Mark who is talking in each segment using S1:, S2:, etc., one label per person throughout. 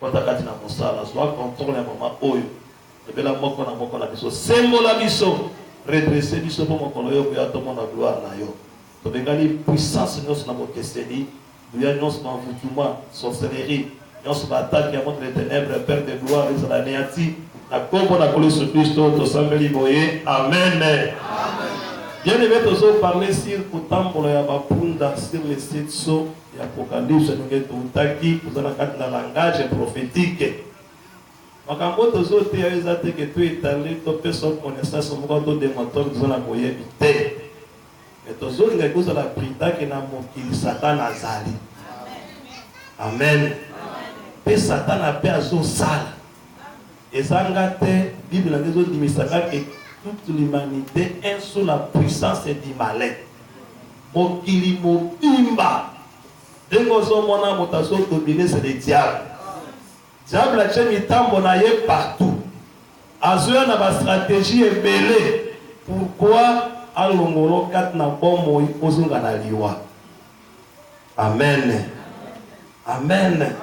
S1: Quand tu as mosala, soit contrôle un moment oyo. Et bien la moko na biso. Sembola biso. Redresser biso pour mon coloyo pour tout le monde à gloire na yo. Tu bengali puissance nous na mo kesteli. Nous y a nous na voutouma, sorcellerie. Nous attaque à monde des ténèbres, Père de gloire, les anéantis. La combo na kolo sur Christo, to sambeli boye. Amen. Bien aimé, nous allons parler sur le temps pour la bapunda sur les 7 sauts et Apocalypse. Nous allons dans le langage prophétique. Donc, quand nous allons dire que tu es allé, tu peux son connaissance, nous allons des moteurs, nous allons éviter. Mais nous allons dire que la prière qui n'a pas Satan azali. Amen. Et Satan a fait à son sale. Et ça a été, la Bible a dit que toute l'humanité est sous la puissance du malin. Mokili mobimba. Dès qu'on s'en mona motation dominée, c'est le diable. Diable a fait mitambo na ye partout. Azoya na ba stratégie est belée. Pourquoi alongolo kat na bomo ozunga na liwa. Amen. Amen.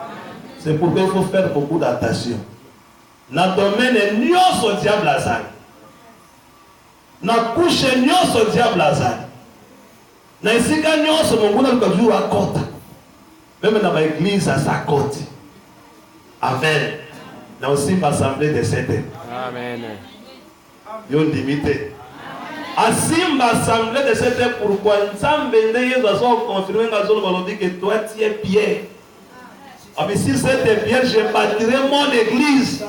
S1: C'est pourquoi il faut faire beaucoup d'attention. Na domaine nyonso diable azali. Na couche nyonso diable azali. Na esika nyonso monguna lukajuru akota. Même dans l'église à sa côte. Amen. Na aussi l'assemblée de Satan.
S2: Amen.
S1: Yon limité. Asimba assemblée de Satan pourquoi Nzambe ndeye zo confirmer ngazolo balobi que toi tu es Pierre. Mais si c'était Pierre, je bâtirai mon église.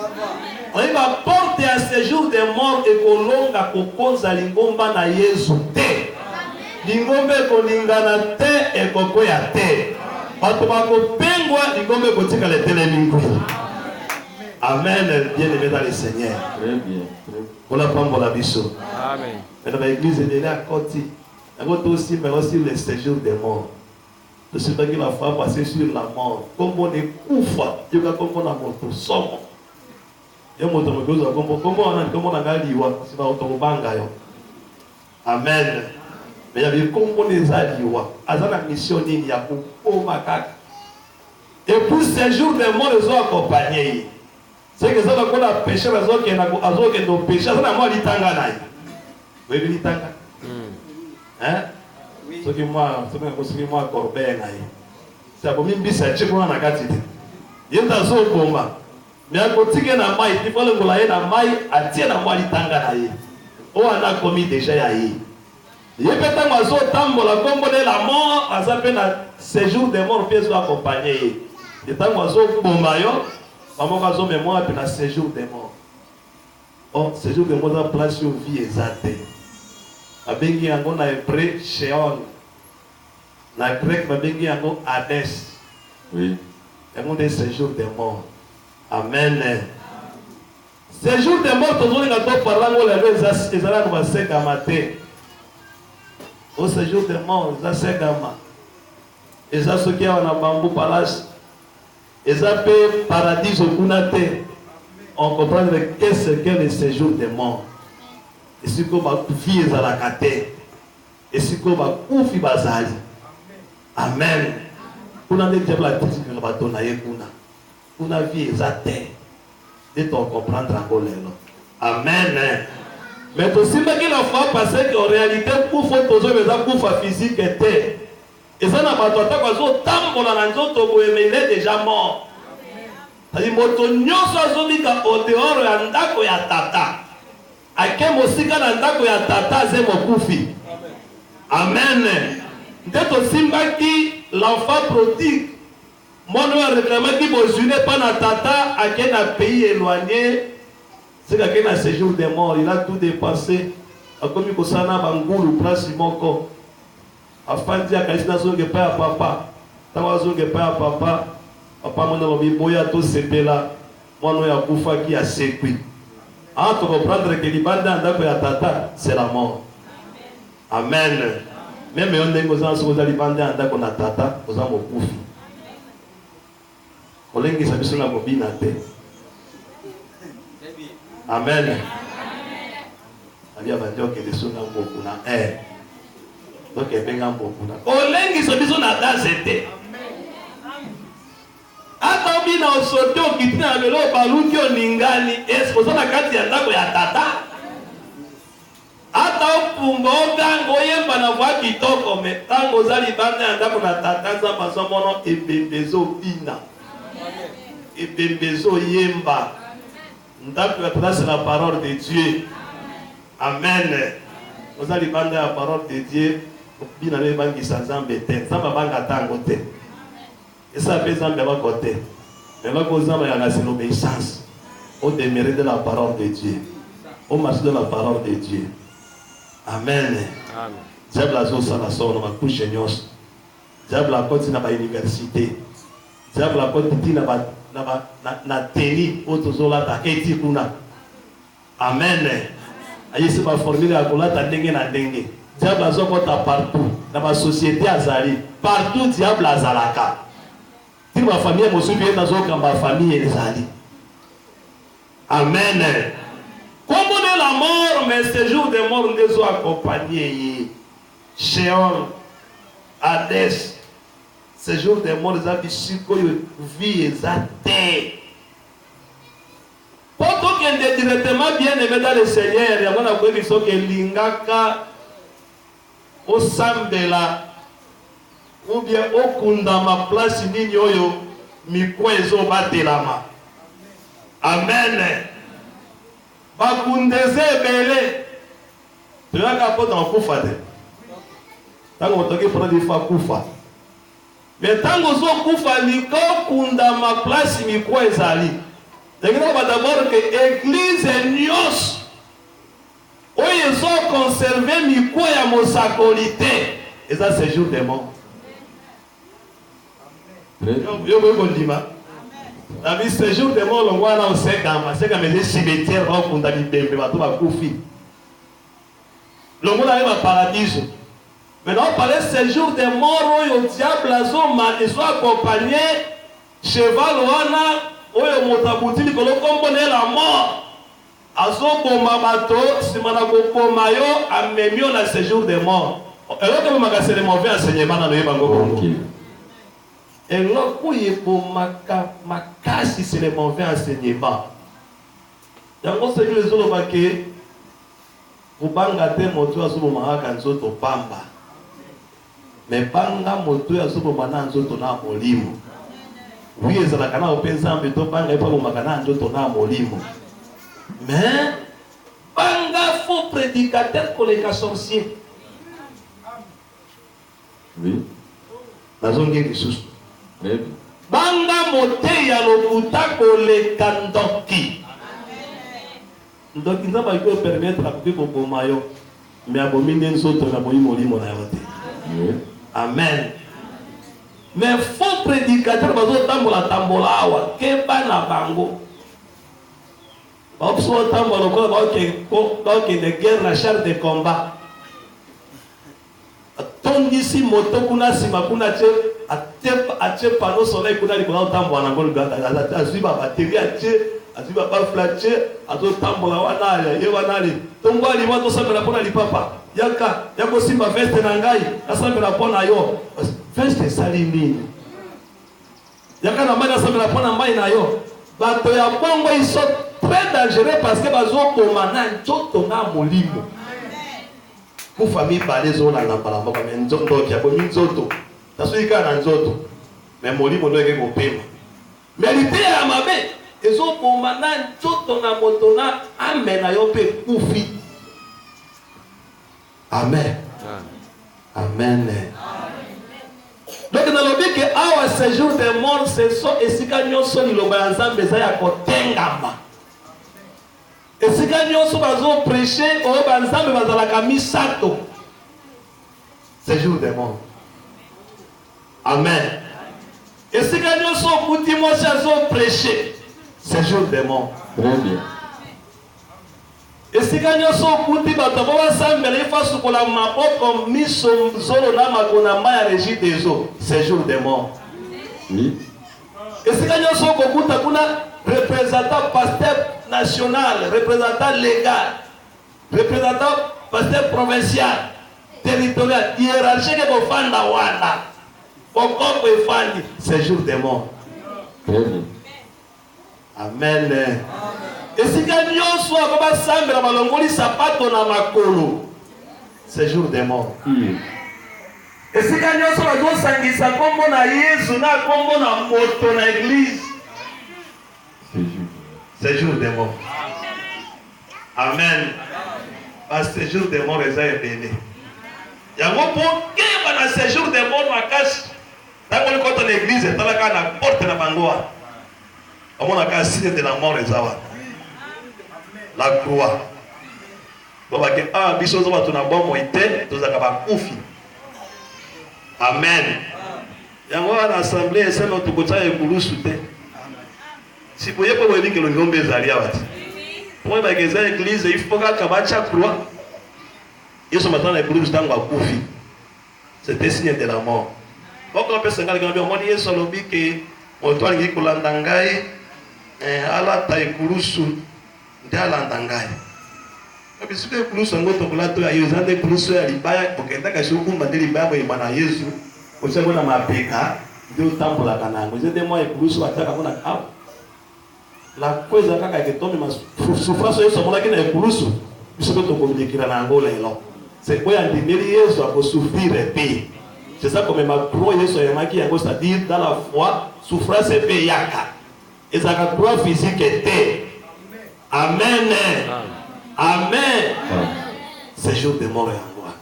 S1: On va porter à ce jour des morts et qu'on longa kokoza lingomba na Yesu te. Lingombe kolingana te et kokoya te. Bato bako pengwa lingombe kotika le tele mingu. Amen. Bien aimé dans le Seigneur.
S2: Très bien.
S1: On la prend pour la biso.
S2: Amen.
S1: Mais dans l'église elle est à côté. On a aussi mais aussi le séjour des morts. De ce qui va faire passer sur la mort. Comme on est koufa, Dieu va comme on a montré somme. Et mon Dieu, comment on a gagné, c'est pas autant banga yo. Amen. Mais il y avait comme on les a dit, azana mission ni ya pour makaka. Et pour ces jours de mort ils ont accompagné. C'est que ça va qu'on a péché les autres qui n'ont azo que nos péchés, ça n'a moi litanga naï. Vous voyez litanga? Hein? Ce qui moi corbeille naï. C'est pour mimi bisa cheko na kati. Yenda zo komba. Mais à côté que na mai, il faut le golayer na mai, atie na moi litanga naï. O ana commis déjà yaï. Yepeta mazo tambola kombo de la mort, azape na séjour de mort pièce accompagné. Et tant mazo bomba yo, maman mazo mémoire puis na séjour de mort. Oh, séjour de mort en place sur vie exacte. Abengi yango na hébreu Sheol. Na grec abengi yango Hades.
S2: Oui.
S1: Yango des séjours de mort. Amen. Séjour de mort toujours na to parlango la vez ezala no baseka maté. Au séjour de mort, ça c'est gamma. Et ça ce qui est en bambou palace. Et ça peut paradis au kunate. On comprend qu'est-ce que le séjour de mort. Et si comme ma vie est à la kate. Et si comme ma koufi bazali. Amen. Kuna ne diable la tisi que bateau na yekuna. Kuna vie est à terre. Et on comprendre encore là. Amen. Mais aussi, mais qu'il a fait passer qu'en réalité, pour faire tous les gens physique était. Et ça n'a pas tout à fait tant pour la nation, mais il est déjà mort. C'est-à-dire, moto nyonso azobika au dehors ya ndako ya tata. Ake mosika na ndako ya tata ze mokufi. Amen. Ndeto simbaki l'enfant prodigue. Mono a réclamé qui bozune pas na tata ake na pays éloigné. C'est quelqu'un a séjour des morts, il a tout dépensé. Comme il faut bangulu place moko. Afin de dire que je ne pas à papa. Tant que je pas à papa. Papa m'a dit boya tout ce là. Moi non ya kufa qui a sécuit. Ah, tu comprendre que l'ibanda ndako ya tata c'est la mort. Amen. Même on est aux ans sur l'ibanda ndako na tata, aux ans mokufi. Olengi sabiso na mobina te. Amen. Alia banjo ke de sona beaucoup na donc e benga beaucoup na. Olengi sabiso na dazete. Ata bi na osote okiti na lelo baluki oningani eskozana kati ya ndako ya tata ata opumba ogango oyemba na voix kitoko me ntango oza libanda ya ndako na tata nzambe azomono ebembezo bina ebembezo yemba ndako ya tata c'est la parole de Dieu. Amen. Oza libanda ya parole de Dieu bina ne bangisa nzambe te nzambe abanga tango te esa pe nzambe abako te mais bako nzambe ya c'est l'obéissance au demeurer de la parole de Dieu au marcher de la parole de Dieu. Amen. Amen. Diable azosala solo na makushe nyonso. Diable akoti na ba université. Diable akoti na teni otozolata eti kuna. Amen. Ayesi ba formule ya kolata ndenge na ndenge. Diable azokota partout na ba société azali. Partout diable azalaka. Tiri ba famille mosubi ena zokamba famille ezali. Amen. Comme on est la mort, mais ce jour de mort, nous devons accompagner Sheol, Hades. Ce jour de mort, nous avons vie et terre. Pourtant, qu'il est directement bien aimé dans le Seigneur, il y a un peu de choses que l'ingaka, au sambela, ou bien au kundama place n'ignoyo, mi kwezo batelama. Amen. Bakundeze bele tuyaka poto kufa te tango motoki mpona difa kufa mais tango zo kufa liko kunda ma place mikwa ezali tekena ba d'abord que église nyos oyo ezo conserver mikwa ya mosakolite eza séjour de mort yo bo ndima la vie ce jour de mort on voit là au Ségama les cimetières au kunda bibembe bato bakufi longo na ba paradis maintenant on parlait ce jour de mort oyo diable azoma ils sont accompagnés cheval wana oyo motabuti likolo kombone la mort azoboma bato sima na kokoma yo amemio na ce jour de mort alors que makasele mauvais enseignement na loyeba ngoko et lorsqu'il y a makasi c'est le mauvais enseignement. Yango c'est que les autres baké kubanga te moto azubo mahaka nzoto pamba. Mais banga moto azubo mana nzoto na molimo. Oui ezala kana openza mbeto banga epa makana nzoto na molimo. Mais banga faux prédicateur pour les sorciers. Oui. Nazongi Jésus. Banga mote ya lokuta koleka ndoki. Ndoki nzamba iko permettre akupi boboma yo. Me abomine nzoto na boyi molimo na yote. Amen. Mais faux prédicateur bazo tambola awa keba na bango. Bopso tambola ko ke de guerre na char de combat. Tondisi moto kuna sima kuna che ache pano soleil kuna likona tambola na Golgotha aziba bateri aziba ba flache azo tambola wana ye wana li tongo ali moto sambela pona lipapa yako simba veste na ngai asambela pona yo veste sali nini yaka na mwana sambela pona mbai na yo bato ya bongo ils sont très dangereux parce que bazo komana nzoto na molimo ku famille balé zo na ngambala mboka mais nzoto ya bomi nzoto tasuika na nzoto mais molimo ndeke kopema mérité ya mabe ezo bomana nzoto na moto na amena yo pe kufi. Amen. Amen. Donc dans le but que awa séjour de mort c'est so esika nyonso liloba ya Nzambe za ya kotengama. Esika nyonso bazo prêcher o ba Nzambe bazalaka misato. Séjour de mort. Amen. Esika nyonso kuti mwasi azo prêcher séjour de mort.
S2: Très bien.
S1: Esika nyonso kuti bato basambela ifasu kola maboko miso zolo na makona maya régie des eaux séjour de mort.
S2: Oui.
S1: Esika nyonso kokuta kuna représentant pasteur national, représentant légal, représentant pasteur provincial, territorial, hiérarchique ko fanda wana. Pourquoi vous faites séjour de mort?
S2: Très bien.
S1: Amen. Et si quelqu'un soit comme ça, mais la malongoli sapato na makolo, c'est jour des morts. Et si quelqu'un soit comme ça, comme na Yesu na comme na moto na église, c'est jour des morts. Amen. Parce que jour des morts, les a bénis. Il y a un peu dans ce jour des morts, ma cache. Dans l'église, dans la porte de la bangoa. On a un signe de la mort, les awa. La croix. Donc, ah, bisous, on va tout d'abord, moi, tout ça, va confier. Amen. Il y a une assemblée, c'est notre côté, et pour nous soutenir. Si vous voyez pas, vous voyez que le nombre est allé. Pour moi, l'église, il faut qu'elle commence à croire. Ils sont maintenant les blouses dans la confier. C'était signe de la mort. Donc, on peut se dire que on dit sur le bic que on doit aller pour l'andangaï, à la taille kurusu, de l'andangaï. Et puis, si les kurusu ont été là, ils ont des kurusu à l'ibaya, pour que les gens qui ont été l'ibaya, ils ont été Jésus. Vous savez, on a ma péka, Dieu temple la canane. Vous êtes moi et kurusu à terre, on a ah. La cause de la qui tombe, ma souffrance, c'est ce moment-là qui est kurusu. Puisque tu communiques dans l'angola et là. C'est quoi un démérite, Jésus a souffrir et payer. C'est ça comme ma croix, c'est-à-dire dans la foi, souffrance et paix yaka. Et ça la croix physique était. Amen. Amen. C'est jour de mort et angoisse.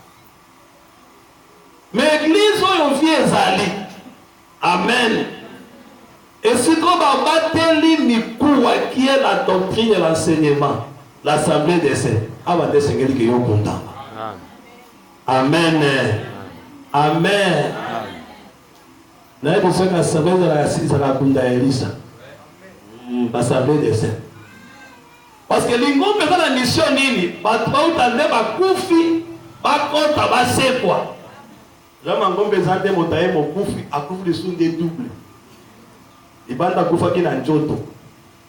S1: Mais l'église où on vient aller. Amen. Et ce qu'on va battre qui est la doctrine et l'enseignement, l'assemblée des saints. Avant de Seigneur qui est content. Amen. Amen. Naye kusaka l'assemblée de la sisa la kunda Elisa. L'assemblée des saints. Parce que l'ingombe dans la mission nini, batauta bakufi, bakota basekwa. Jama ngombe zande motaye mokufi, akufi lisunde double. Ibanda kufa kina njoto.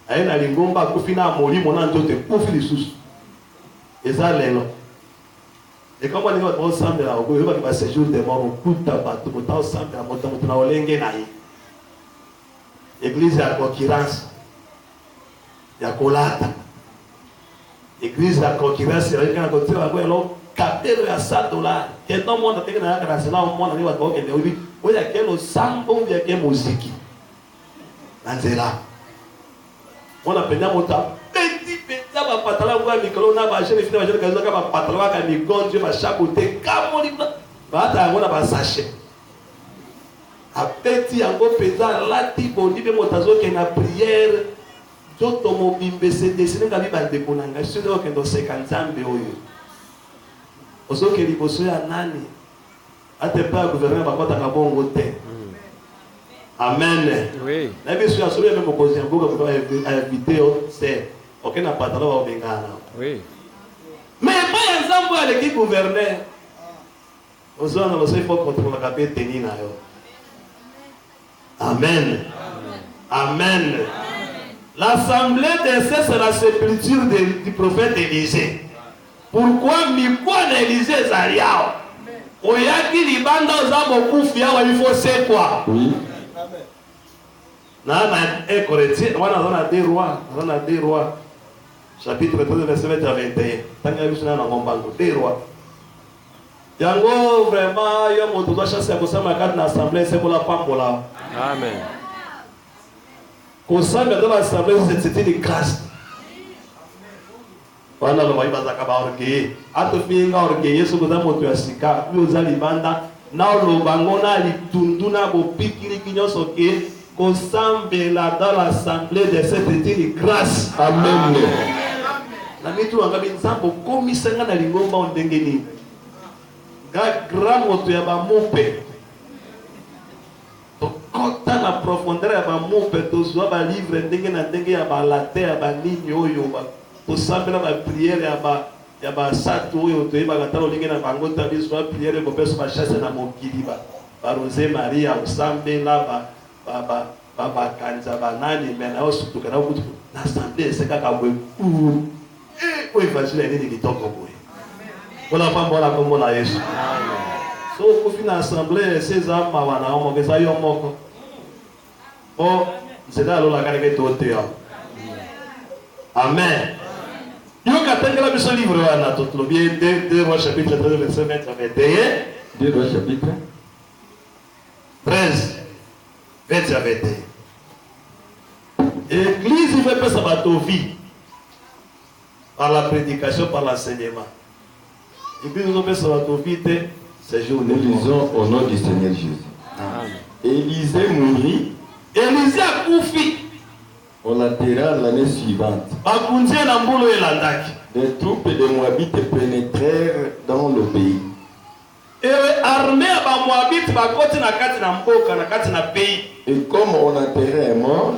S1: Aina lingomba akufi na molimo na njoto kufi lisusu. Eza lelo. Et comme on est ensemble là, on va passer séjour des morts, on coûte à battre, on est ensemble à monter, on est olengé naï. Église à concurrence, il y a colata. Église à concurrence, il y a quelqu'un qui a dit, alors, capter à $100. Et tout le monde a dit, c'est là où on a dit, il y a quel sambo, il y a quelle musique. C'est là. On a peine à monter. Ba patala ngwa mikolo na ba jeune fille ba jeune kazo ka ba patala ka mi gonje ba chapeauté kamoli ba ta ngona ba sachet apeti yango peza lati boni be motazo ke na prière joto mo bimbe se dessiner ka bi ba dekonanga sino ke ndo 50 oyo osoke liboso ya nani ate pa gouvernement ba kota ka bongo te. Amen. Oui. Na biso ya sobe même ko zembo ko inviter c'est ok na patalo wa bengana. Oui. Mais pas exemple à l'équipe gouverneur. Ozona lo sai faut contrôler la capé tenir na yo. Amen. Amen. L'assemblée des saints c'est la sépulture du prophète Élisée. Pourquoi mikwa na Élisée zaliao? Oyaki libanda za mokufi awa il faut c'est quoi? Oui. Na Corinthiens, on a des rois. Chapitre 13, verset 20 à 21. Tant qu'il y a eu ça dans mon banco, des rois. Yango vraiment, il y a mon doigt chassé pour ça, ma carte d'assemblée, c'est pour la femme pour la. Amen. Pour ça, dans l'assemblée, c'était une grâce. Voilà le voyage à Kabaorgé. À te faire un orgueil, ce que vous avez montré à Sika, vous allez banda, na le bangona, li tunduna, bo pikiri kinyo soke, consemble là dans l'assemblée de cette une grâce. Amen. Na mitu wangabi nzambo komisanga na lingomba ondengeni. Ga grand moto ya ba mope. To kota na profondeur ya ba mope to zwa ba livre ndenge na ndenge ya ba latin ya ba nini oyo ba. To sambela ba prière ya ba satu oyo to yeba gatalo linge na bango ta biso ba prière ko peso ba chasse na mokili ba. Ba Rosé Maria usambela ba kanza ba nani mena osu tukana kutu na assemblée c'est kaka bwe. Oui, facile nini kitoko boye. Voilà pas voilà comme la Yesu. So ko fina assemblée ces hommes wana omo kesa yo moko. Oh, c'est là la kare ke tote ya. Amen. Yo katangela biso livre wana totlobi 2 Rois chapitre 13 verset 20 à 21.
S2: 2 Rois chapitre
S1: 13 20 à 21. L'église veut pas sa vie par la prédication, par l'enseignement. L'église veut pas sa vie, c'est jour.
S2: Nous lisons au nom du Seigneur Jésus.
S1: Amen.
S2: Élisée mourit.
S1: Élisée a couffé.
S2: On l'attira l'année suivante. Des troupes de Moabites pénétrèrent dans le pays. Et comme on enterrait un mort,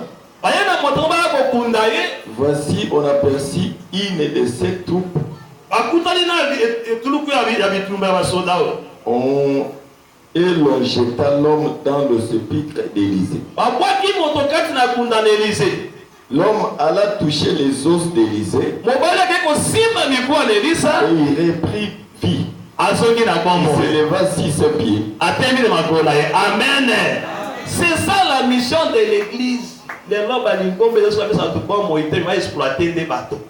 S2: voici on aperçut une de ces troupes. Et l'on jeta l'homme dans le sépulcre d'Élisée. L'homme alla toucher les os d'Élisée et il reprit vie. Il s'éleva 6 pieds.
S1: Amen. C'est ça la mission de l'église. Les hommes va exploiter des bateaux.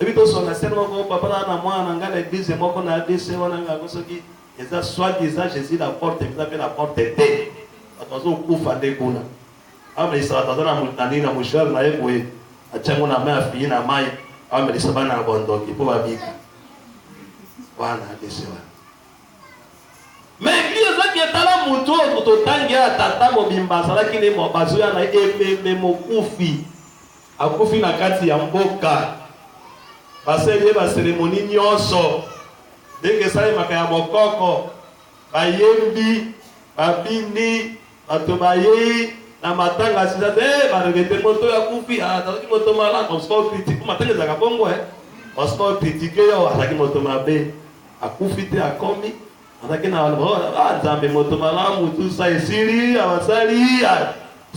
S1: Et puis, papa, l'église, soit disant Jésus la porte, vous avez la porte était. Attention, kufa de kuna. Ame isatazana mutani na mushwar na yeye achango na maya fi na mai ame lisabana bondoki po babika. Bwana adesewa. Mais qui est-ce qui est là muto totangia tata mobimba sala kile mobazo ya na epembe mokufi. Akufi na kati ya mboka. Basele ba cérémonie nyonso. Denge sala makaya mokoko. Bayembi, babini atobaye na matanga sisa barevete moto ya kufi ataki moto mala on sport critique matanga za kabongo on sport critique yo ataki moto mabe akufi te akomi ataki na wala zambe moto mala mutu sa esiri awasali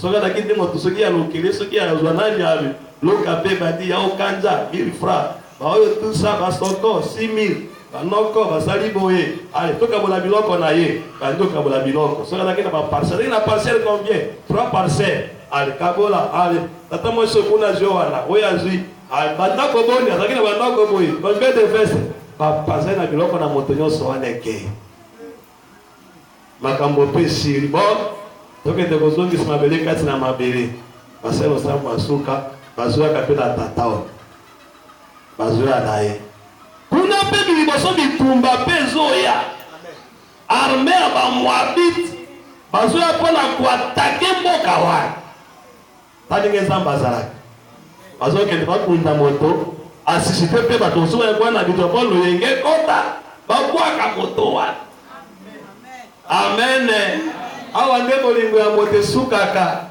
S1: soka takiti moto soki ya lokele soki ya zwanali ya loka pe badi ya okanja 1000 francs baoyo tout ça basoko 6000 banoko basali boye allez toka bola biloko na ye bandoka bola biloko soka nakina ba parcelle na parcelle combien 3 parcelles allez kabola allez tata mo sokuna jowana oya zui allez bandako boni nakina bandako boye combien de veste ba parcelle na biloko na motonyo so waneke makambo pe siri bon toke de bozongi sima bele kati na mabere baselo sa masuka bazoya kapela tatao bazoya naye kuna pe biliboso bitumba pe zoya armée ba Moabite bazoya pona kuatake mboka wana talinge nzamba zalaka bazoya kende bakunda moto asisite pe batonso ya kwana bitopo loyenge kota babwaka moto wana amen awa nde bolingo ya mote sukaka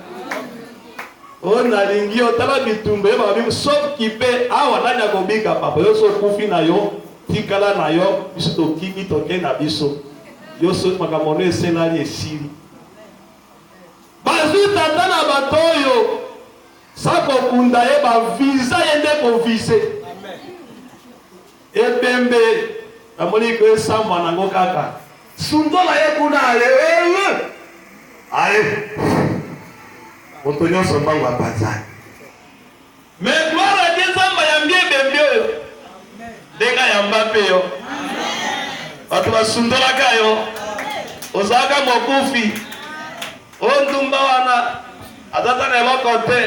S1: ona lingi otala bitumba eba bimu sauf kipe awa nani akobika papa yo so kufi na yo tikala na yo biso to kimi to ke na biso yo so makambo esenali esili bazu tata na batoyo sako kunda ye ba visa yende ko vise amen ebembe amoni ko samba nango kaka sundola ye kuna ale moto nyonso mbango apanzani mais gloire à Dieu zamba yambie bembe oyo denga yamba pe yo bato basundolaka yo ozalaka mokufi ondumba wana atata na eloko te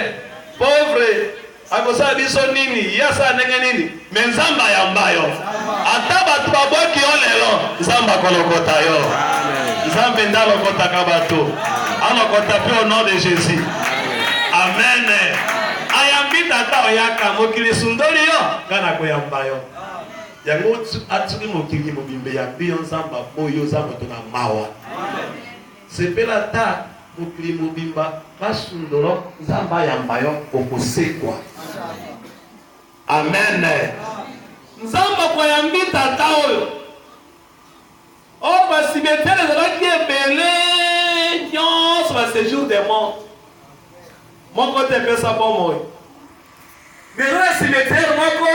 S1: pauvre akosala biso nini yasa ndenge nini me nzamba yamba yo ata bato babwaki yo lelo nzamba kolokota yo nzambe nde alokotaka bato alokota pe au nom de Jésus amen ayambi tata oyaka mokili sundoli yo ngana koyamba yo yango atuki mokili mobimbe yambi yo nzamba boyo oza moto na mawa sepela ta mokili mobimba basundolo nzamba yamba yo okosekwa amen nzamba koyambi tata oyo o basimetere ezalaki ebele nyonso baséjour de mort moko te pesa bomoi bezo ya cimetière moko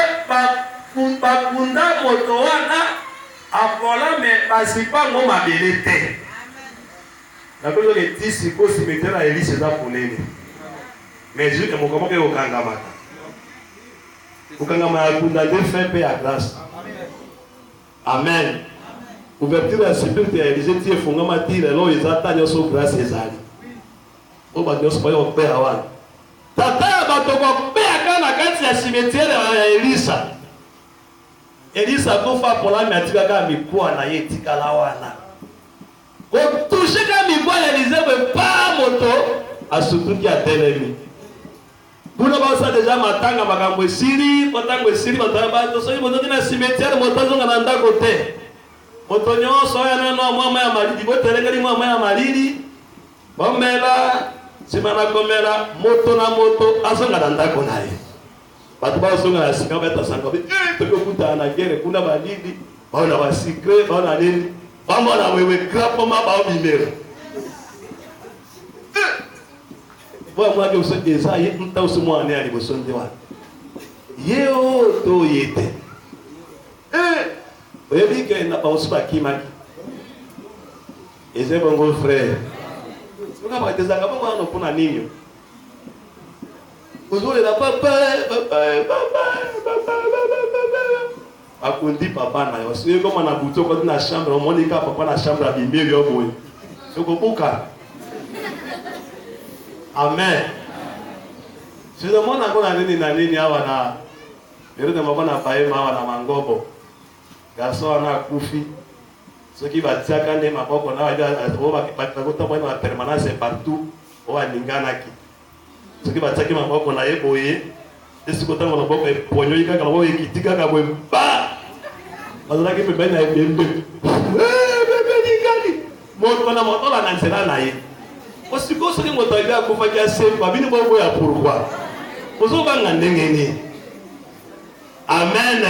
S1: bakunda moto wana apola me basipango mabele te nakozoka etisi ko cimetière ya Elise eza polele Mais Jésus est mon comment que au kangamaka. Au kangamaka kuna de faire paix à grâce. Amen. Ouverture à sécurité ya Élysée tie fungama tire lo ezata nyoso grâce ezali. O ba nyoso pa yo paix awana. Tata ya bato ko paix kana kati ya cimetière ya Elisa. Elisa kofa pola miatika ka mikwa na ye tikala wana. Ko toucher ka mikwa ya Élysée pa moto asutuki a telemi. Kuna basa déjà matanga makambo esiri, matango esiri mataba to so moto na cimetière moto zonga na ndako te. Moto nyonso ya neno mama ya malidi botelengeli mama ya malidi. Bomela simana komela moto na moto azonga na ndako na ye. Batu ba zonga na sika beta sanga be to kuta na guerre kuna balidi, baona ba secret, baona nini. Bamba na wewe krapo maba obimero. Wa mwa ke usenge za ye mta usumwane ali bosonde wa. Yeo to yete. Oyebi ke na pa osuba kimaki. Eze bongo frère. Soka ba tezanga ba wana kuna ninyo. Ozole la papa. Akundi papa na yo. Siyo koma na buto kwa na chambre, omonika papa na chambre abimiri yo boy. Soko buka. Amen. Sio mwana kuna nini na nini hawa na ndio mabana paema hawa na mangobo. Gaso na kufi. Soki batiaka nde maboko na wajua oba kipata mwana wa permanence partout oba ningana ki. Soki batiaki maboko na yeboye. Esi kota mwana boko ponyo yika kala boye kitika ka bwe ba. Bazala ki pembeni na yembe. Bebe ningani. Moto na moto la nansela na ye. Parce que ce qui m'a dit à Kofa Kassé, pas bien bon à pourquoi. Vous avez un ndengeni. Amen.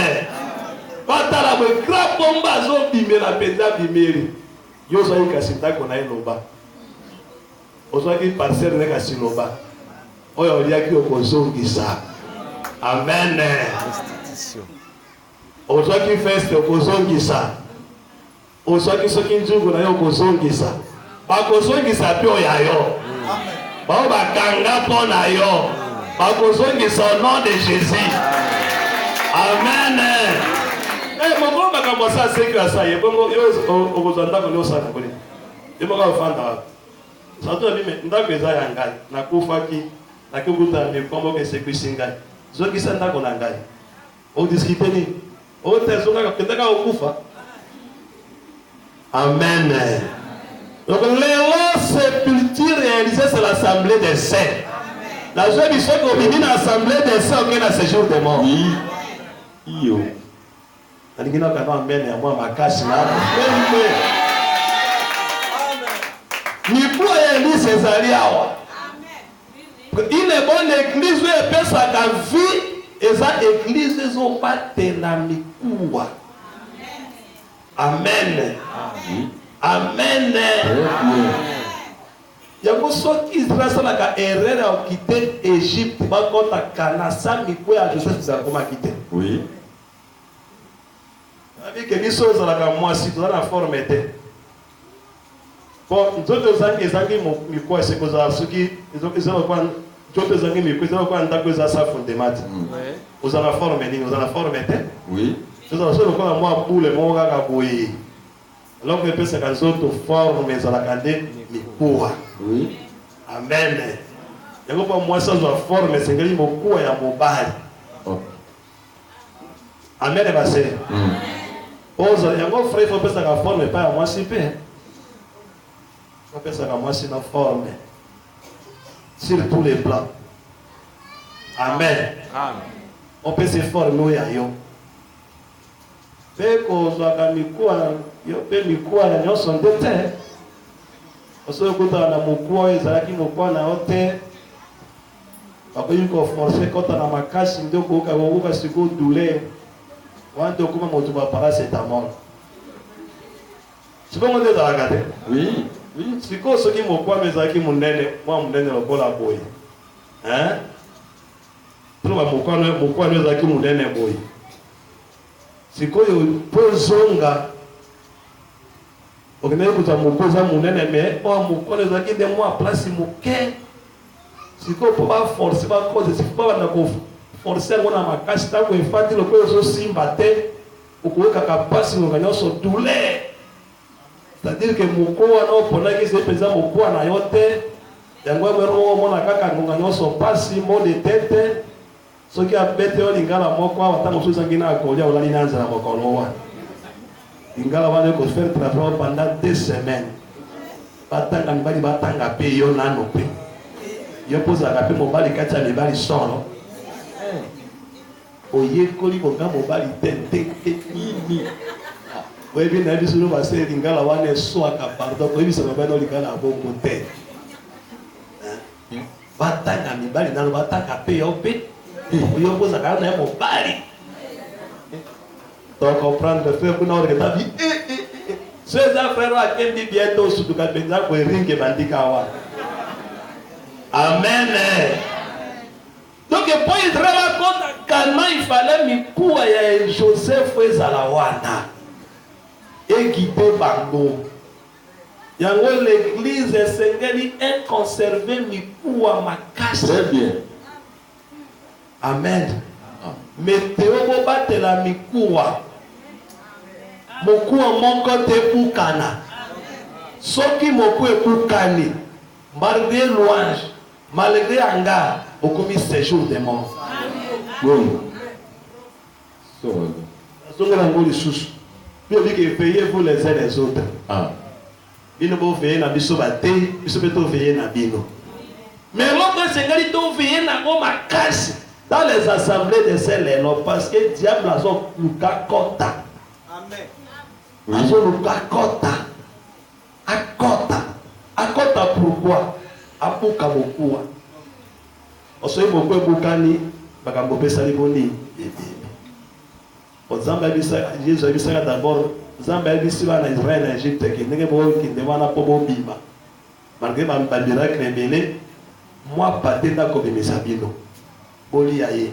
S1: Quand la me crap bomba zo bimé la penda bimé. Yo so yi kasita ko na iloba. Ozo ki parcelle ne kasiloba. Oyo ya ki okozongisa. Amen. Restitution. Ozo ki feste okozongisa. Ozo ki soki njugo na yo okozongisa. Bakozongisa pio ya yo. Amen. Ba bakanga pona yo. Bakozongisa au nom de Jésus. Amen. Moko makambo sa sekra sa ye bongo yo okozanda ko lo sa na kole. Imo ka fanda. Sa to bi me ndako eza ya ngai na kufaki na kubuta me kombo ke sekwisi ngai. Zongisa ndako na ngai. O discuter ni. O tezonga ka pendaka okufa. Amen. Donc l'élan sépulture réalisée c'est l'assemblée des saints. La joie du soir qu'on vit dans l'assemblée des saints qui est dans ce jour de mort. Oui. Yo. Aligina kana amen ya mwa makasi na. Amen. Ni pour église ezali awa. Amen. Une bonne église où pesa ta vie eza église zo patela mikuwa. Amen. Amen. Amen. Yango soki Israël la erreur a quitté Égypte ba kota kana sami ko ya Joseph za koma quitté. Oui. Avec que ni so za la moi si dans la forme était. Bon, nzoto zangi zangi mi ko se ko za soki ezoko kwa nzoto zangi mi ko za kwa ndako za sa fondement. Oui. Aux la forme ni, aux la forme était. Oui. So za so ko moi boule mo ga ka boyi. Alors que pesa kazoto forme za la kande mikuwa. Oui. Amen. Yango pa mwasa za forme sengeli mokuwa ya mobali. Okay. Amen base. Oza yango frère faut pesa ka forme pa ya mwasi pe. Faut pesa ka mwasi na forme. Sur tous les plans. Amen. Amen. On peut se former ya yo. Peko zwa mikuwa yo pe mikuwa ya nyoso ndete. Oso kuta na mukua ezalaki mukua na ote. Bakoyi ko forcer kota na makasi ndoko ka woka siko douleur. Wante okuma moto ba paracetamol. Siko ngonde za lakate. Oui. Oui, siko soki mukua mezaki munene, mwa munene lokola boy. Hein? Tuba mukua mezaki munene boy. Siko yo pozonga okene kuta mukoza munene me o mukole zaki de moi place muke Si vous pouvez forcer, si vous pouvez forcer, on a ma casse, tant que vous faites le peu de simbaté, vous pouvez passer une réunion sur douleur. C'est-à-dire que mon corps, pendant que c'est présent, mon corps n'a pas été. Il y a un moment où on a son passe, mot de tête. Ce qui a bêté, on a un mot, on a un chose qui a collé, on a un ange à mon corps. Il a un faire travail pendant 2 semaines. Batanga mibali batanga pe yo nano pe. Yo pose la pe mobali kati ya mibali solo. Oye koli bonga mobali tente nini. Oye bi na biso no ba se lingala wane so aka pardon ko biso ba no lingala bongo te. Batanga mibali nano batanga pe yo pe. Yo pose la na mobali. Donc comprendre le frère kuna ore ta vie. Ces affaires là qui dit bientôt sous tout cas benza ko ringe bandikawa. Amen. Donc pour Israël quand il fallait mikuwa ya Joseph ezalawana et guider bango. Yango l'église sengeli est conservé mikuwa makasi.
S2: Très bien.
S1: Amen. Météo bo batela mikuwa. Moku moko te pukana. Soki moku epukani. Malgré louange, malgré anga, beaucoup mis séjour des morts.
S2: Bon.
S1: Payez-vous les uns les autres.
S2: Ah.
S1: Bino bo veiller na biso bate, biso beto veiller na bino. Mais l'autre Seigneur to veiller na go makasi dans les assemblées de celles-là parce que diable a son luka kota. Amen. Akota pourquoi apuka mokua osoyi moko ebukani bakambo pesa liboni ozamba bisa Jésus abisaka d'abord zamba abisi bana Israël na Égypte ke ndenge bokende wana po bobima malgré bamiracle ebele mwa patenda kobimisa bino bolia ye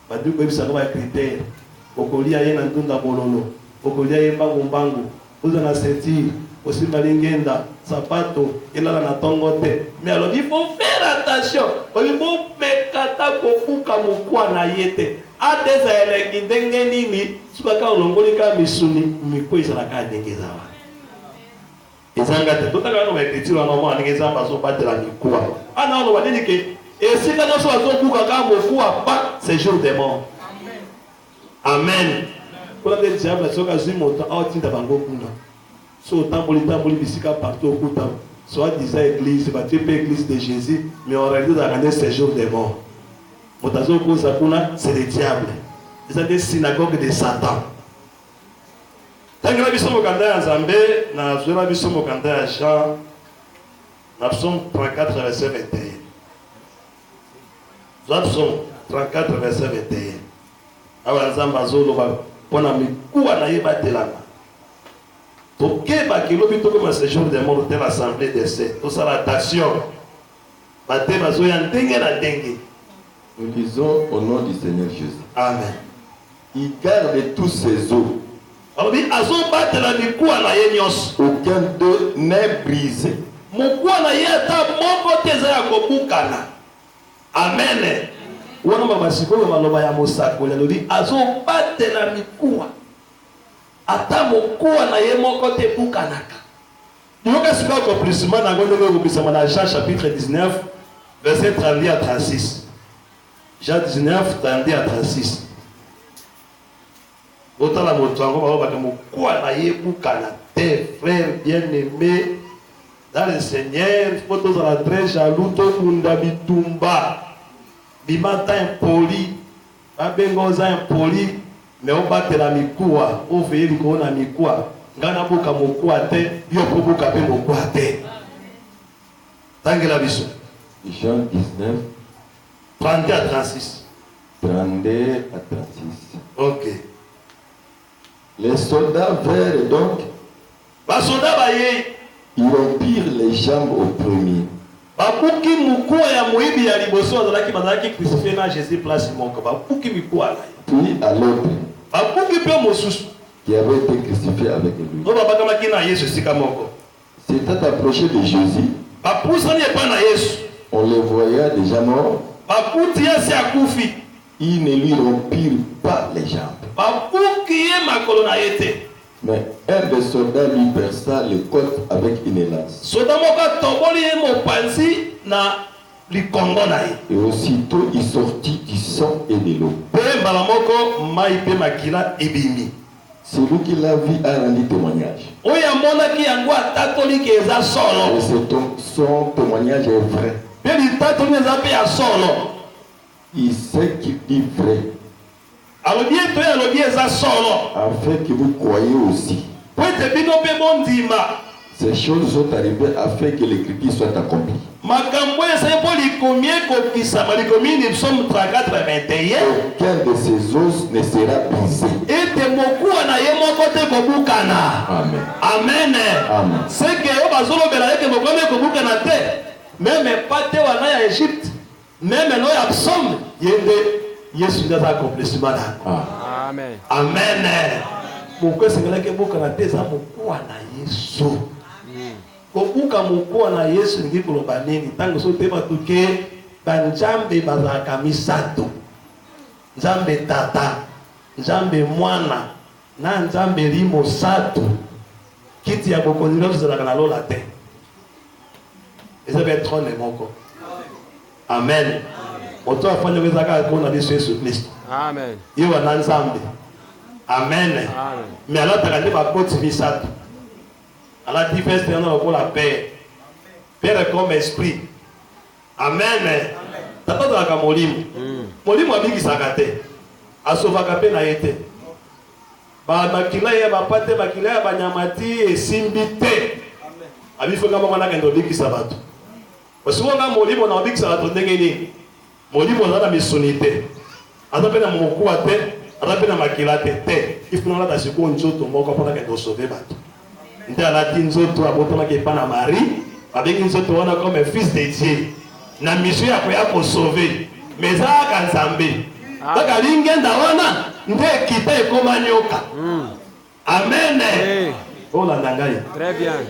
S1: baduku ebisaka ba critère okolia ye na ndunda bololo okolia ye mbangu uza na sentir aussi malingenda sapato elala na tongo te. Mais alors il faut faire attention. Il faut mekata kokuka mokwa na yete adeza elengi ndenge nini subaka olongolika misuni miko izalaka ndenge zawa ezanga te totaka no ekritiro na mwa ndenge zamba so batela mikuwa ana ono badini ke esika no so azokuka ka mokwa pa c'est jour des morts. Amen. Quand le diable soka zimoto aotinda bango kuna so tamboli bisika partout au kuta soit disant église battu pe église de Jésus mais en réalité dans le séjour des morts motazo ko sakuna c'est le diable c'est des synagogues de Satan. Tangra biso mokanda ya Nzambe na zora biso mokanda ya Jean na Psaume 34 verset 21. Psaume 34 verset 21. Awa Nzambe azoloba pona mikuwa na yeba telama. Tokeba kilobi toko ma séjour des morts de l'assemblée des saints. Tout ça l'attention. Bate bazoya ndenge na ndenge.
S2: Nous lisons au nom du Seigneur Jésus.
S1: Amen.
S2: Il garde tous ses os.
S1: Alors azo bate la mikuwa na ye nyos.
S2: Aucun d'eux n'est brisé.
S1: Mikuwa na ye ata moko teza ya kobukana. Amen. Wana mabasiko maloba ya mosako lelobi azo bate la mikuwa. Ata mokuwa na ye moko te bukanaka. Yoka sika ko plisima na ngondo ko bisama na Jean chapitre 19 verset 30 à 36. Jean 19 30 à 36. Otala motango ba ba mokuwa na ye bukana te frère bien-aimé dans le Seigneur, faut tous la très jaloux to kunda bitumba. Bimata impoli, abengoza impoli. Mais on bat la mikuwa, on veille qu'on a mikuwa, ngana buka mokwa te, yo buka pe mokwa te. Tangela biso.
S2: Jean 19
S1: 30 à 36.
S2: 32 à 36.
S1: Ok.
S2: Les soldats vinrent donc.
S1: Les soldats baye.
S2: Ils rompirent les jambes au premier.
S1: Babuki mukua ya muibi ya liboso azalaki bazalaki crucifié na Jésus place moko. Babuki mukua la.
S2: Puis à l'autre.
S1: Babuki pe mosusu.
S2: Qui avait été crucifié avec lui.
S1: No babaka na Yesu sika moko.
S2: S'était approché de Jésus.
S1: Bapusani epa na Yesu.
S2: On les voyait déjà morts.
S1: bakuti ye si akufi
S2: Ils ne lui rompirent pas les jambes.
S1: babuki ye makolo na ye te.
S2: Mais un des soldats lui perça les côtes avec une lance.
S1: Soda moko atoboli ye mopanzi na likongo na ye.
S2: Et aussitôt il sortit du sang et de l'eau.
S1: Mpe mbala moko mai mpe makila ebimi.
S2: Celui qui l'a vu a rendu témoignage.
S1: Oyo amonaki yango atatoli ke eza
S2: Et
S1: solo.
S2: son témoignage est vrai.
S1: Mpe litatoli eza mpe ya solo.
S2: Il sait qu'il dit vrai,
S1: Alobi ete oyo alobi eza solo.
S2: afin que vous croyiez aussi.
S1: Po ete bino mpe bondima.
S2: Ces choses sont arrivées afin que l'écriture soit accomplie.
S1: Makambo oyo esali mpo likomi ekokisama likomi ni psaume 34:21.
S2: Aucun de ces os ne sera brisé.
S1: Ete mokuwa na ye moko te kobukana.
S2: Amen.
S1: Amen.
S2: Amen.
S1: Seke oyo bazolobela ete mokomi ekobukana te. Meme pate wana ya Egypte. Meme no ya psaume. Ye nde Yesu nde aza accomplissement na yango.
S3: Amen.
S1: Amen. Mokuwa esengelaki ebukana te eza mokuwa na Yesu. Kobuka mokuwa na Yesu ndiki koloba nini ntango so te batuke banzambe bazalaka misato. Nzambe tata, nzambe mwana, na nzambe limo sato. Kiti ya bokonzi nyonso ezalaka na lola te. Eza mpe trone moko. Amen. Moto afanya ezaka mpona biso Yesu Kristo.
S3: Amen.
S1: Ye wana nzambe. Amen.
S3: Amen.
S1: Mais alataka nde bakoti misato. Alati veste yana lokola père. Père comme esprit. Amen. Tata azalaka molimo. Molimo abikisaka te. Asovaka mpe na ye te. Bakila ye bapate bakila ya banyama ti esimbi te. Abifoka moko nakende obikisa bato. Osibonga molimo na obikisa bato ndenge nini? Molimo aza na misuni te. Aza mpe na mokuwa te. Aza mpe na makila te. Ifuna alata sikoyo nzoto moko mpona kende osove bato. Nde alati nzoto abotamaki epa na Marie. Abengi nzoto wana comme fils de Dieu. Na mission ya koya kosove. Mais ezalaka nzambe. Kaka lingenda wana nde ekita ekoma nyoka. Amen. Olanda ngai.
S3: Très bien.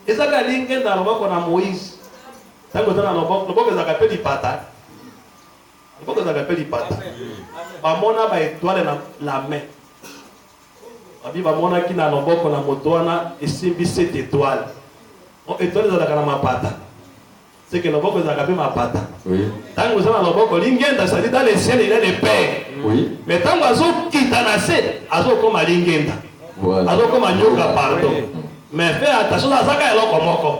S1: Ezaka lingenda na loboko na Moïse. Tango tana loboko ezaka pe lipata. Loboko ezaka pe lipata. Bamona ba étoile na la main. Abi bamonaki na loboko na moto wana esimbi 7 étoiles. O étoile ezalaka na mapata. C'est que loboko ezalaka pe mapata.
S2: Oui.
S1: Tango eza na loboko lingenda, ça dit dans le ciel il est le père.
S2: Oui.
S1: Mais tango azokita na se azokoma lingenda.
S2: Voilà.
S1: Azokoma nyoka pardon.
S3: Oui.
S1: Mais fais attention azaka eloko moko.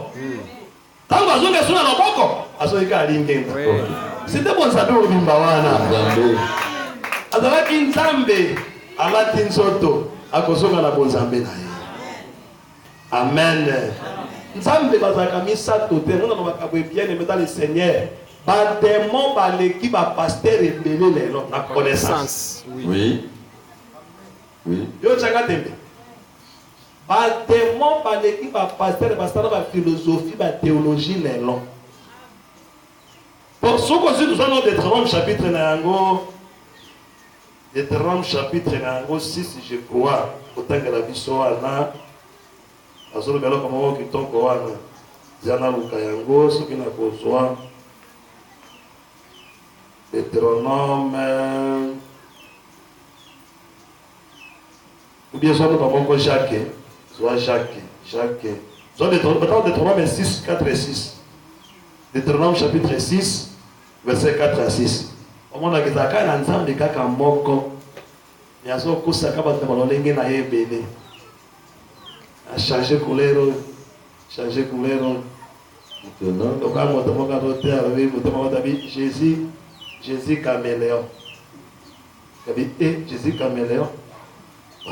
S1: Tango azokesu na loboko azoika lingenda.
S3: Oui.
S1: C'était bon sabe obimba wana.
S2: Nzambe.
S1: Azalaki nzambe alati nzoto akosoka na bonzambe na ye. Amen. Nzambe bazalaka misato te nona bakabo bien aimé dans le Seigneur. Ba démon ba leki ba pasteur ebele lelo na connaissance.
S3: Oui.
S2: Oui. Oui.
S1: Yo changa tembe. Ba démon ba leki ba pasteur ba sala ba philosophie ba théologie lelo. Pour ce que nous avons de Deutéronome chapitre na yango Deutéronome chapitre na yango 6 je crois autant que la biso wana azolo belo comme kitoko wana jana luka yango soki na kozwa Deutéronome ou bien soit pas moko Jacques soit Jacques soit Deutéronome 6 4 et 6 Deutéronome chapitre 6 verset 4 à 6 omona kezaka na nzambe kaka moko yazo kusaka bato balolenge na ye ebele a changer couleur
S2: Maintenant,
S1: donc à moto moko azote alobi moto moko tabi Jésus caméléon tabi Jésus caméléon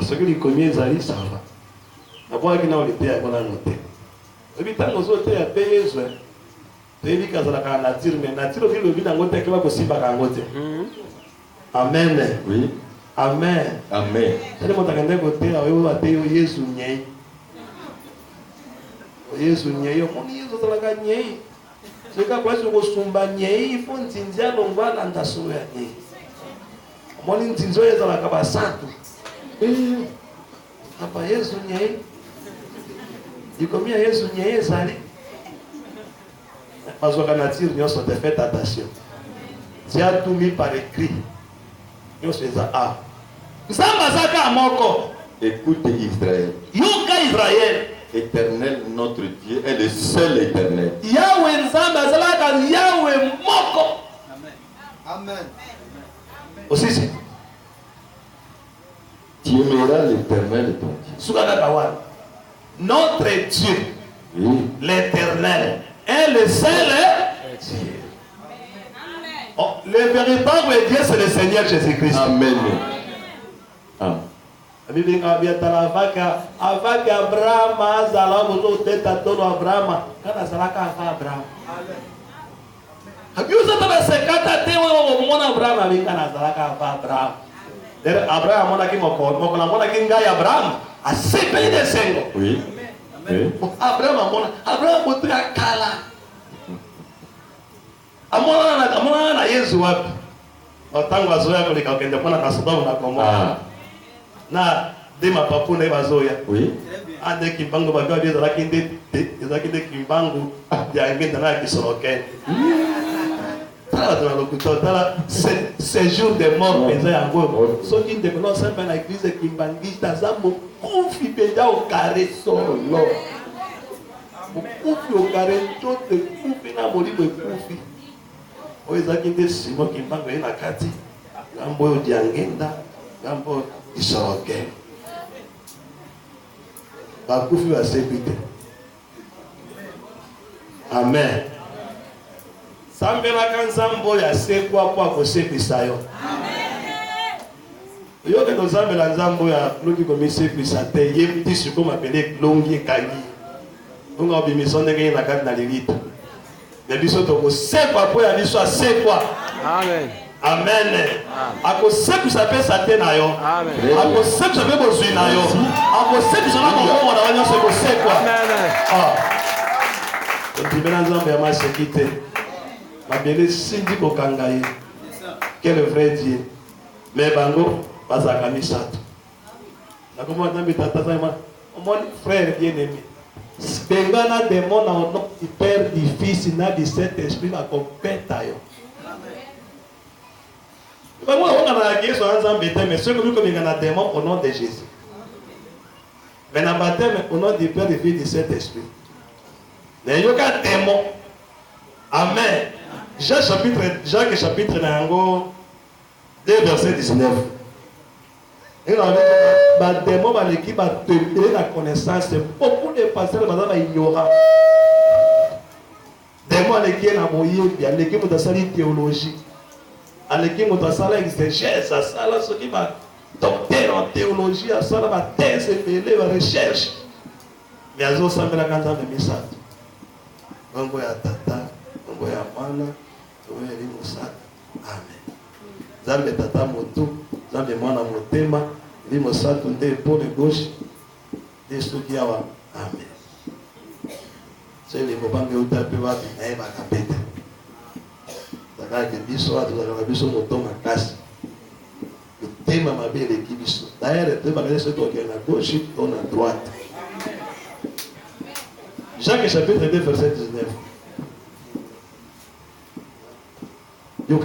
S1: soki likomi ezali ça va nabwaki na olite yango nano te oyebi ntango ozoteya mpe Yesu toyebi kazalaka na nature mais nature oki lobi nango te keba kosimbaka yango te. Amen.
S2: oui.
S1: Amen.
S2: Amen.
S1: Tali moto akende koteya oyo bateyo Yesu nyei. Yesu nyei omoni Yesu azalaka nyei. Soki akwasi kosumba nyei ifo nzinzi alongwa na ndaso ya nyei. Omoni nzinzi oyo ezalaka basantu. Apa Yesu nyei. Ikomi ya Yesu nyei ezali. Parce que la nature, nous sommes fait attention. J'ai tout mis par écrit. Nous sommes à
S2: Écoute Israël.
S1: Yoka Israël.
S2: Éternel, notre Dieu, est le seul éternel.
S1: Yahweh Nzamba Zalaka Yahweh Moko.
S3: Amen.
S1: Aussi c'est.
S2: Tu aimeras l'éternel ton Dieu.
S1: Soukaka Kawan. Notre Dieu,
S2: Oui.
S1: l'éternel, est le seul Dieu. Oh, le véritable Dieu, c'est le Seigneur Jésus-Christ.
S2: Amen. Amen.
S1: La Bible dit avec Abraham, Azala, Moto, Teta, Tono, Abraham, quand Azalaka a Abraham. Vous êtes sekata te wo mona Abraham avec Azalaka a Abraham. Abraham mona ki moko mona ki ngai Abraham a sepeli de sengo.
S2: Oui. Oui.
S1: Abraham motra kala. Amona na Yesu wapi? Otango azoya ko likakende pona kasodoma na Gomora. Na dema papu na bazoya.
S2: Oui.
S1: Ande kimbangu bagwa bia zakinde kimbangu ya ngenda na kisoroken. Tala tala lokuto tala séjour de mort pesa yango. Soki ndeko no semba na église kimbangista zambo kufi penda au carré solo. Kufi au carré chote kufi na molibo kufi. Oyo zakinde simo kimbangu ina kati. Gambo yo diangenda, gambo isoroken. Bakufi wa sepite. Amen. Sambela kanzambo ya sekwa kwa kosepisa yo. Amen. Yo ke tozambela nzambo ya loki komisepisa te yebiti siko mapele longi kangi. Unga obimiso ndenge na kati na lilita. Ya biso to kosekwa po ya biso asekwa.
S3: Amen.
S1: Amen. Akosepisa pesa te na yo.
S3: Amen.
S1: Akosepisa pe bozwi na yo. Akosepisa na kongo na wanyo se kosekwa.
S3: Amen.
S1: Ah. Ndimela nzambo ya masekite. Mabele sindi kokanga ye. Quel vrai Dieu. Mais bango bazaka misato. Nakoma ndambi tata sama. Mon frère bien-aimé. Bengana démon na nom du Père, du Fils na du Saint-Esprit na kopeta yo. Bango on a la Yesu anzambe te mais ceux qui comme ngana démon au nom de Jésus. Mais na baptême au nom du Père, du Fils, du Saint-Esprit. Mais yoka démon. Amen. Jacques chapitre Nango 2 verset 19. Et là, les démons, l'équipe a tenu la connaissance. Beaucoup de pasteurs sont ignorants. Démons, l'équipe a moyen, l'équipe a sali théologie. L'équipe a sali exégèse, a sali ce qui va docteur en théologie, a sali ma thèse, ma recherche. Mais ils ont semblé la grande de Missat. Bango ya tata, bango ya mwana. Amen. Zambe tata moto, zambe mwana motema, limo sato nde épaule gauche, de soki awa. Amen. C'est les moments où tu peux voir que tu as capté. D'accord, que biso a toujours biso moto makasi. Le thème m'a bien l'équipe biso. D'ailleurs, le thème m'a dit que à gauche, on à droite. Jacques chapitre 2 verset 19.
S2: Tu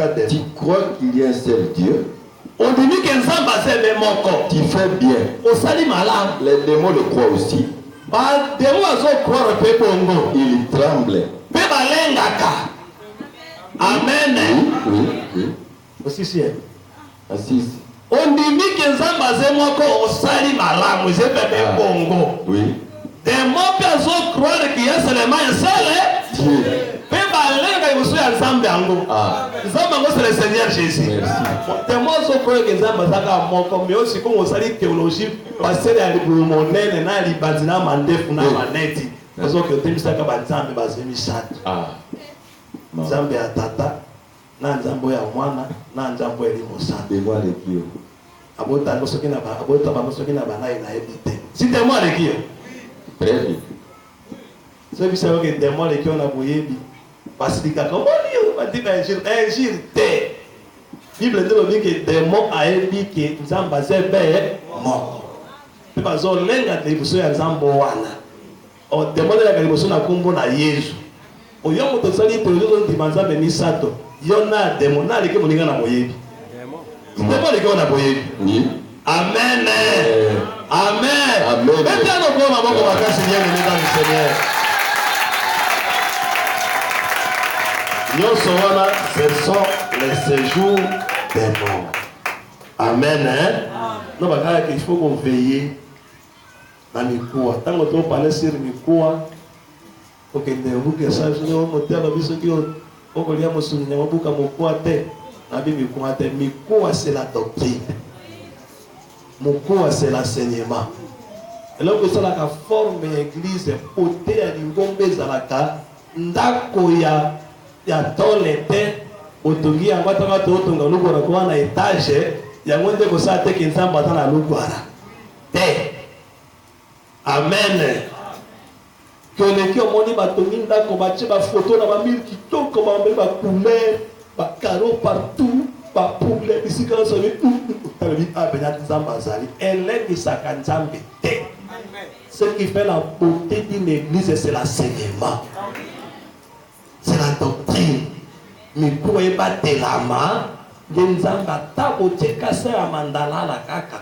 S2: crois qu'il y a un seul Dieu?
S1: On dit que Nzamba c'est mon corps.
S2: Tu fais bien.
S1: Au sali malade.
S2: Les démons le croient aussi.
S1: Ba démons sont croire pe bongo.
S2: Ils tremblent.
S1: Pe balengaka. Amen.
S2: Oui, oui.
S1: Aussi c'est.
S2: Assis.
S1: On dit que Nzamba c'est mon corps au sali malade. C'est pe bongo.
S2: Oui.
S1: Démons pe sont croire qu'il y a seulement un seul
S2: Dieu.
S1: Pe balenga il faut ensemble ango.
S2: Ah.
S1: Nzamba c'est le Seigneur Jésus.
S2: Merci.
S1: Démons sont croire que Nzamba saka mon comme aussi comme au sali théologie parce que ali monene na ali bazina mandefu na maneti. Parce que temisaka banzambe bazemisatu.
S2: Ah.
S1: Nzambe ya tata na nzambo ya mwana na nzambo ya limosatu.
S2: Et moi les Dieu.
S1: Abota nosoki na ba abota ba nosoki na ba na ebite. Si témoin le qui?
S2: Très bien.
S1: C'est bisa que témoin le qui on a boyebi. Parce que comment Dieu va dire injure te. Bible dit que démon a dit que nzamba zebe moko. Pe bazo lenga te biso ya nzambo wana. O démon la kaliboso na kombo na Yesu. oyo moto sali tolozo ndimanza me misato yo na demo na leke moninga na moyebi demo leke na boyebi amen amen amen beta no kwa maboko makasi bien le dans le Seigneur nous sommes ce sont les séjours des morts amen non bakala qu'il faut qu'on veille na mikuwa tango to parler sur mikuwa okende buke saje no motelo biso kio okolia mosunya mabuka mikuwa te na bi mikuwa te mikuwa c'est la doctrine mikuwa c'est l'enseignement eloko esalaka forme ya église pote ya lingombe ezalaka ndako ya tole te otongi yango ataka totonga lugwara kwa na etage yango nde kosala te kinzamba ata na lugwara te amen koleki omoni batongi ndako batie bafoto na bamire kitoko bambe bacouleur bacaro partout bapoule bisika osobi talobi abena nzambe azali elendisaka nzambe te ce qui fait la beauté d'une église c'est l'enseignement c'est la doctrine mikuwa ebatelama nde nzambe ata botiekasa ya mandalala kaka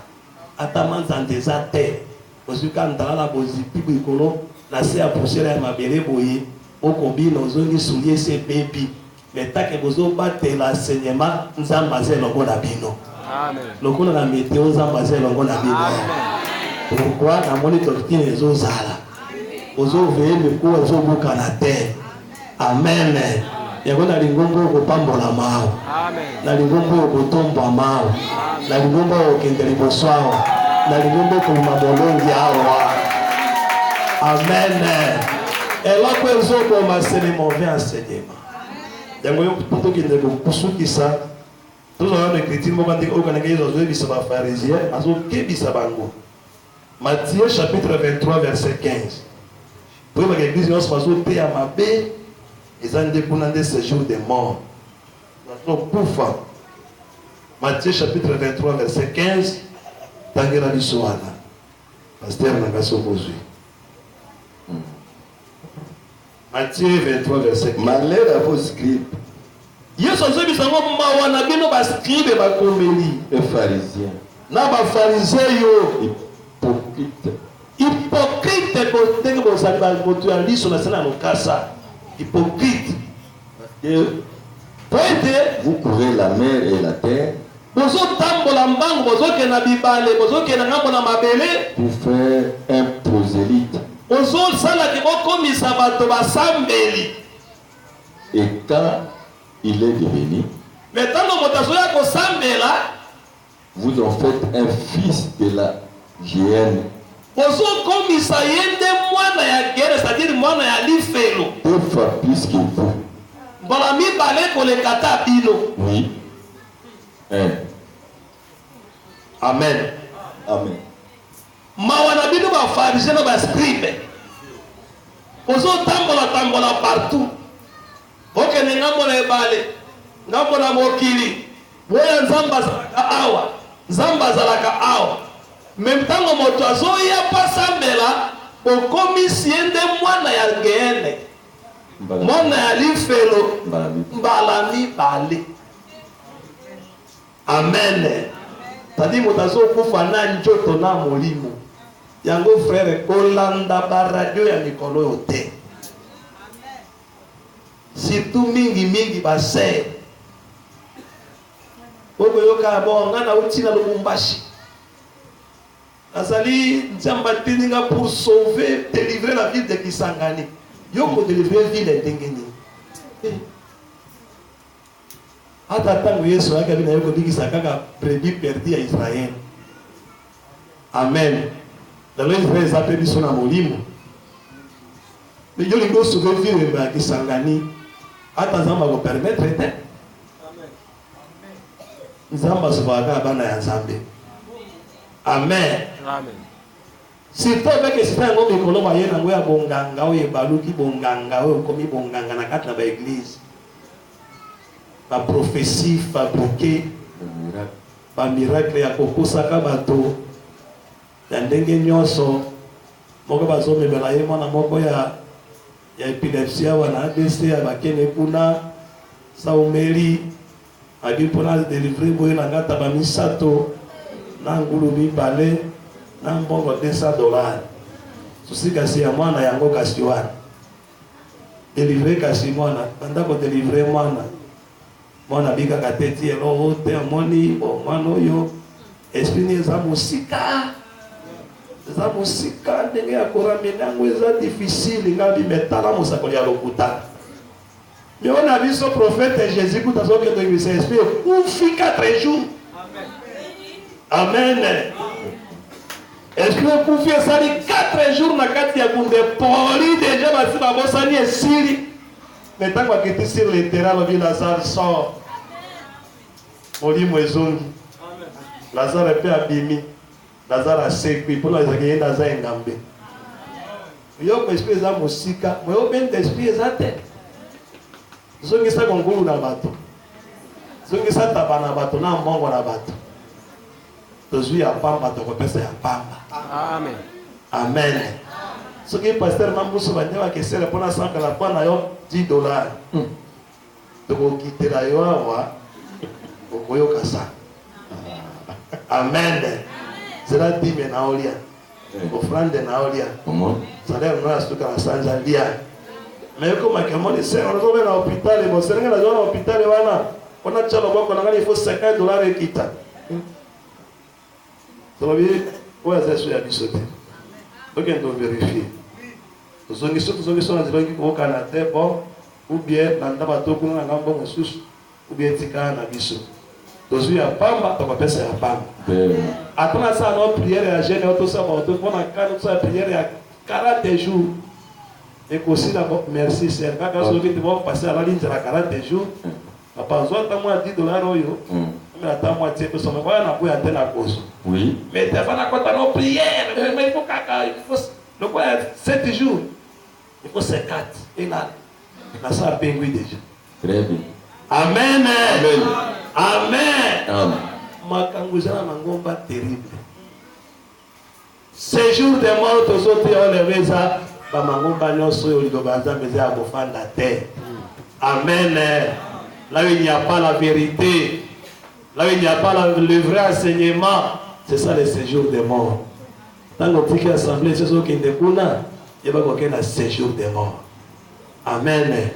S1: ata manzanza eza te ozuka ndalala bozipi bikolo na se ya poussière ya mabele boye okobina ozongi soulier se bebi metake bozobatela enseignement nzambe aza elongo na bino lokola na meteo nzambe aza elongo na bino pourquoi namoni doctrine ezozala ozoveye mikuwa ezobukana te amen yango na lingombo okopambola mao na lingombo okotomba mao na lingombo okende liboso awa na lingombo okomema bolongi awa amen eloko ezoboma c'est le mauvais enseignement yango yo tokende kokusukisa tozala na écriture moko ndenge okanaka yesu azoyebisa bapharisien azokebisa bango Matthieu chapitre 23 verset 15 toyebaka église nyonso bazoteya mabe eza nde kuna nde séjour des morts bazokufa Matthieu chapitre 23 verset 15 tangela biso wana paster na ngaso kozwi Matthieu 23 verset 15
S2: malheur à vos scribes
S1: yesu azobisa ngo mawa na bino bascribe bakomeli
S2: et pharisiens
S1: na bafariseyo
S2: hypocrite
S1: ndenge bozali bamoto ya liso na sena ya lokasa hypocrite po ete
S2: vous courez la mer et la terre
S1: bozotambola mbangu bozokende na bibale bozokende ngambo na mabele
S2: pour faire un prosélyte
S1: bozosalaki bokomisa bato basambeli
S2: et quand il est devenu
S1: me ntango moto azoya kosambela
S2: vous en faites un fils de la hyène
S1: bozokomisa ye nde mwana ya gere c'est-à-dire mwana ya lifelo
S2: 2 fois plus que vous
S1: mbala mibale koleka ta bino
S2: oui
S1: amen
S2: amen
S1: mawa na bino bafarisien na bascribe bozotambola partout okende ngambo na ebale ngambo na mokili boya nzambe azalaka awa nzambe azalaka awa me ntango moto azoya pasambela okomisi ye nde mwana ya geene mwana ya lifelo mbala mibale amen tadi moto azokufa na njoto na molimo yango frere kolanda baradio ya mikolo oyo te surtout mingi base okoyoka bo nga nauti na Lubumbashi azali nzamba teninga pour sauver délivrer la ville de Kisangani yoko délivrer ville ndenge nini ata tango Yesu akabina yoko dikisa kaka brebis perdu ya Israël amen dans les frères appelés biso na molimo mais yo lingo sauver ville ya Kisangani ata nzamba ko permettre te nzamba sovaka bana ya nzambe amen
S3: Amen.
S1: surtout avec esprit yango mikolo baye nango ya bonganga oyo ebaluki bonganga oyo komi bonganga na kati na baeglise baprophétie fabriqué bamiracle ya kokosaka bato ya ndenge nyonso moko bazomemela ye mwana moko ya ya épilepsie wana ADC abakene kuna saumeli abi pona délivrer boye na ngata ba misato na ngulu mibale na mbongo $200 susi kasi ya mwana yango kasi wana délivrer kasi mwana banda ko délivrer mwana bika kateti elo te moni bo mwana oyo esprit eza musika ndenge ya koramene yango eza difficile nga bimetala mosakoli ya lokuta mais on a vu ce prophète Jésus qui a sorti de l'esprit ou fit 4 jours. Amen. Est-ce que vous faites ça 4 jours na kati ya kunde poli déjà basi babosani esili. Maintenant quoi que tu sur le terrain le Lazare sort. Molimo ezongi. Lazare pe abimi. Lazare asekwi pour les accueillir dans un ngambe. Yo ko esprit za musika, moi o ben esprit za te. Zongisa kongulu na bato. Zongisa taba na bato na mbongo na bato. Tozui ya pamba tokopesa ya pamba.
S3: Amen.
S1: Amen. Soki pasteur Mambusu bandewa kesele pona sanga la pona yo $10. Toko kitela yo awa. Okoyo kasa. Amen. Zera dime na olia. Offrande na olia.
S2: Comment?
S1: Salaire no astuka na sanja lia. Mais comme à mon lycée, on est à l'hôpital, et bon, c'est rien à l'hôpital, et voilà. On a déjà le bon, il faut $50 et quitte. Ça va bien? Ouais, c'est sûr, il y a du sauté. Donc, on doit vérifier. Nous sommes au Canada, bon, ou bien, dans le bateau, on a un bon ressource, ou bien, tika na biso. Donc, il y a pas, on va passer à pas. Après ça, notre prière, à Genève, tout ça, on a une prière, à 40 jours. Et aussi d'abord, merci Seigneur. Quand on dit passer à la ligne de la 40 jours, pas besoin de moi $10 mais attends moi tiens que ça me voit na pour atteindre la cause.
S2: Oui.
S1: Mais tu vas pas compter nos prières, mais il faut caca, il faut le quoi 7 jours. Il faut 50 et là ça pingui déjà.
S2: Très bien.
S1: Amen.
S2: Amen.
S1: Amen.
S2: Amen.
S1: Makanguzana mangomba terrible. Ces jours de mort tous autres on les ça. Amen. Là où il n'y a pas la vérité, là où il n'y a pas le vrai enseignement, c'est ça le séjour des morts. Dans notre assemblée, c'est ce qui est découvert, il y a un séjour des morts. Amen.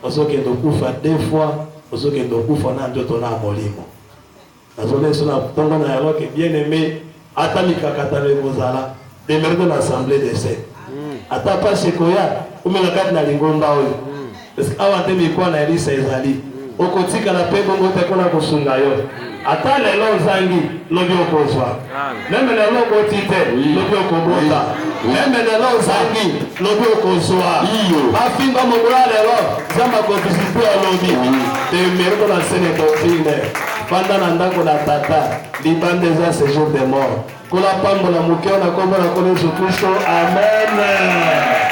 S1: Parce que nous pouvons 2 fois, parce que nous pouvons faire d'autres molimo. La journée sur la tombe qui est bien aimé, Atamika Katale Mozala, demeure de l'assemblée des saints. Ata pa sekoya umela kati na lingomba oyo parce que awante mikwa na Elisa ezali okotika na pe bongo te kona kosunga yo ata lelo zangi lobi okozwa meme lelo kotite lobi okobota meme lelo zangi lobi okozwa afinga mokola lelo zamba kotisipua lobi te meriko na sene doctrine pendant na ndako na tata libande za séjour de mort. Kola pambo na mukeo na kombo na Yesu Kristo. Amen.